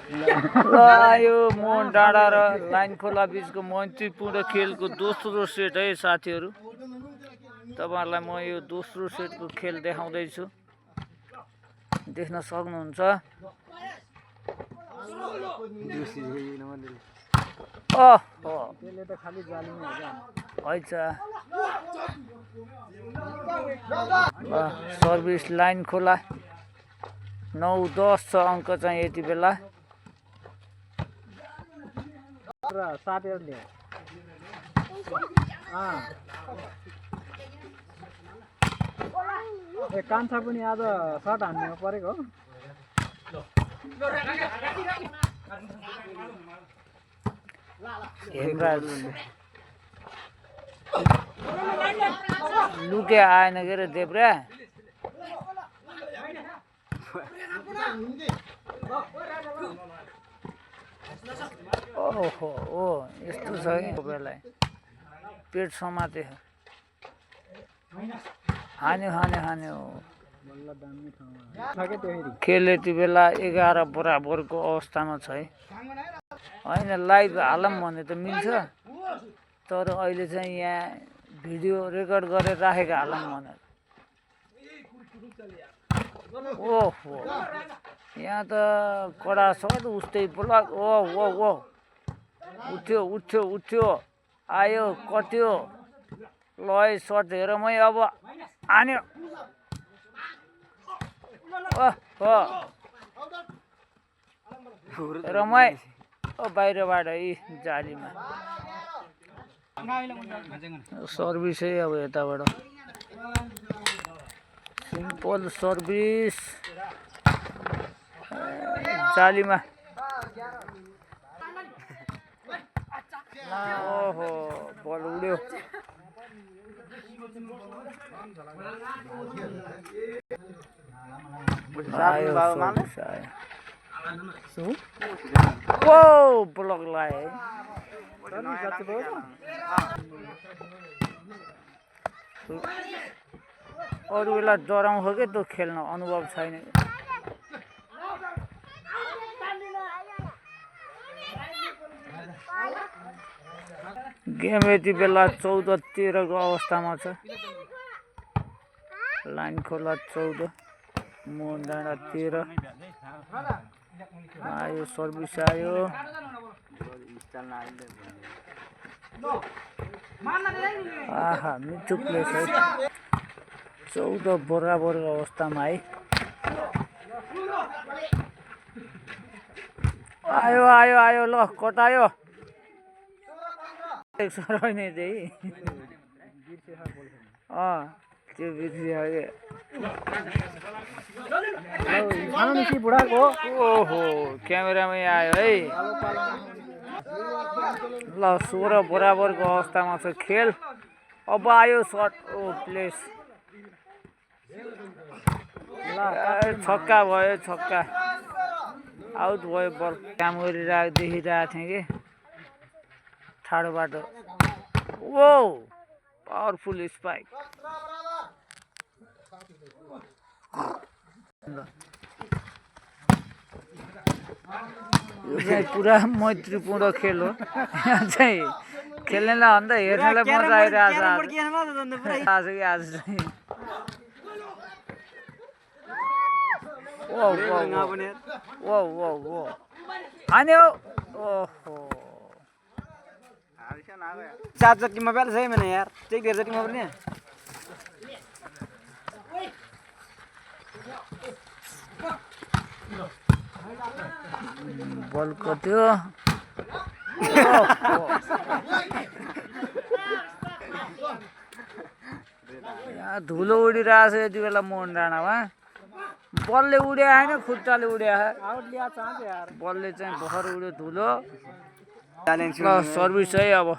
ल यो मोहन डाँडा र लाइन खोला बिचको मैत्रीपूर्ण खेलको दोस्रो सेट है साथीहरू। तपाईहरुलाई म यो दोस्रो सेटको खेल देखाउँदैछु, देख्न सक्नुहुन्छ। सर्भिस लाइन खोला 9-10 छ अङ्क चाहिँ यति बेला। कान्छा पनि आज सर्ट हान्नु परेको हो। हेमराज लुके आएन के रे देब्रा। ओहो ओ यस्तो छ कि बेला पेट समाते हान्यो हान्यो हान्यो। खेल यति बेला 11 बराबरको अवस्थामा छ है। होइन लाइभ हालौँ भने त मिल्छ, तर अहिले चाहिँ यहाँ भिडियो रेकर्ड गरेर राखेको हालौँ भने। ओहो यहाँ त कडा सर्ट उस्तै ब्लक। ओ ओ ओ उठ्यो उठ्यो उठ्यो आयो कट्यो। ल है सर्ट हेर मै अब हान्यो। रमाइ बाहिरबाट यी जालीमा सर्भिस है। अब यताबाट सिम्पल सर्भिस जालीमा। ओहो बल उड्यो। ओ ब्लक लाए अरू बेला डराउँछ के त्यो खेल्न अनुभव छैन। गेम यति बेला 14-13 को अवस्थामा छ। लाइन खोला 14 मोहन डाँडा 13। आयो सर्भिस आयो। आहा मिठो प्लेस है। 14 बराबरको अवस्थामा है। आयो आयो आयो ल कटायो। सरैने चाहिँ त्यो बिर्सिहाल्यो। ओहो क्यामेरामै आयो है। ल 16 बराबरको अवस्थामा छ खेल। अब आयो सर्ट। ओ प्लेस छक्का भयो छक्का। आउट भयो बल। काम देखिरहेको थिएँ कि ठाडोबाट। ओ पावरफुल स्पाइक। यो चाहिँ पुरा मैत्रीपूर्ण खेल हो। यहाँ चाहिँ खेल्नेलाई भन्दा हेर्नेलाई मजा आइरहेको छ आज कि आज चाहिँ। हान्यो। ओहो 4 चक्कीमा बेला सही मैंने यार चेक 1.5 चक्कीमा पनि बल कट्यो। यहाँ धुलो उडिरहेछ यति बेला मोहन डाँडामा। बलले उड्या होइन खुट्टाले उड्या। बलले चाहिँ भर उड्यो धुलो। सर्भिस है अब।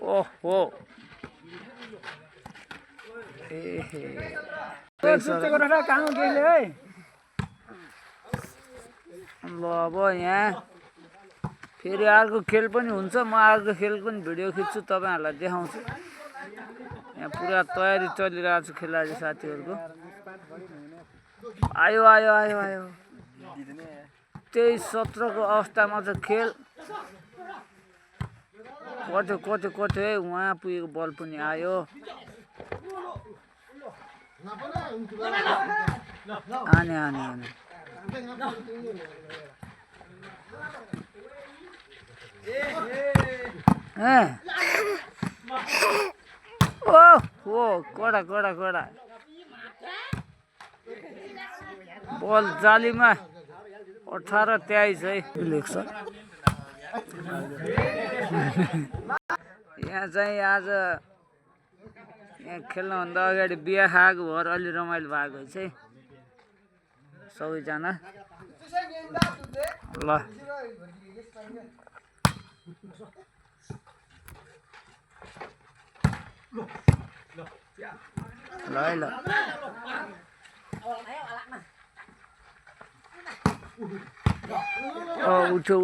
ओहो ल अब यहाँ फेरि अर्को खेल पनि हुन्छ। म अर्को खेल पनि भिडियो खिच्छु तपाईहरुलाई देखाउँछु। यहाँ पुरा तयारी चलिरहेको छ खेलाडी साथीहरुको। आयो आयो आयो आयो 23-17 को अवस्थामा चाहिँ खेल कट्यो है उहाँ पुगेको बल पनि आयो आने ओ कडा बल जालीमा 18-23 है लेख्छ यहाँ चाहिँ आज यहाँ खेल्नुभन्दा अगाडि बिहा खाएको भएर अलि रमाइलो भएको चाहिँ सबैजना ल ल उठ्यो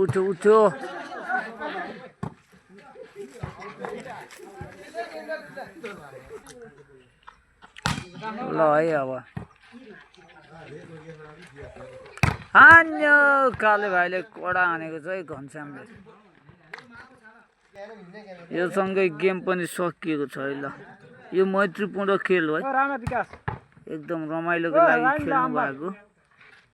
ल है अब हान्यो काले भाइले कडा हानेको छ है घनश्यामले यो सँगै गेम पनि सकिएको छ है ल यो मैत्रीपूर्ण खेल हो है एकदम रमाइलोको लागि खेल्नु भएको